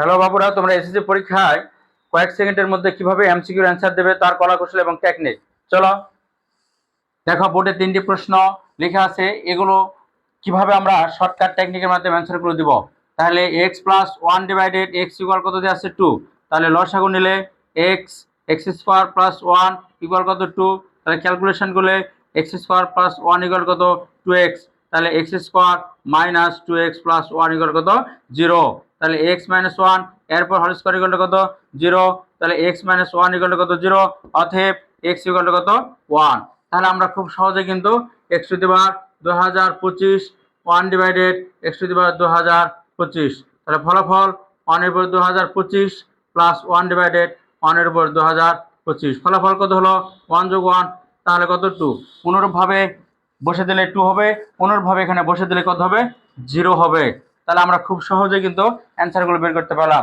Hello বাবুরা, তোমরা SSC পরীক্ষায় কয়েক সেকেন্ডের মধ্যে কিভাবে এমসিকিউর অ্যান্সার দেবে তার কলাকৌশল এবং টেকনিক। চলো দেখো, বোর্ডে 3টি প্রশ্ন লেখা আছে, এগুলো কিভাবে আমরা শর্টকাট টেকনিকের মাধ্যমে অ্যান্সারগুলো দিব। তাহলে x plus 1 divided x equal কত দিয়ে আছে 2। তাহলে লসাগু নিলে x স্কোয়ার প্লাস 1 ইকুয়াল কত 2। তাহলে ক্যালকুলেশন করলে x স্কোয়ার প্লাস 1 ইকুয়াল কত 2x। তাহলে x square minus 2x plus 1 equal কত 0। তাহলে x মাইনাস 1 এরপর হোল স্কোয়ার ইকুয়াল কত 0। তাহলে x মাইনাস 1 ইকুয়াল কত 0। অতএব x ইকুয়াল কত 1। তাহলে আমরা খুব সহজে কিন্তু x to the power 2025 1 divided x to the power 2025। তাহলে ফলাফল 1 এর উপর 2025 প্লাস 1 ডিভাইডেড 1 এর উপর 2025। ফলাফল কত হলো 1 যোগ 1, তাহলে কত 2। পুনরুক্তভাবে বসে দিলে 2 হবে, পুনরুক্তভাবে এখানে বসে দিলে কত হবে 0 হবে। তাহলে আমরা খুব সহজে কিন্তু অ্যান্সারগুলো বের করতে পারলাম।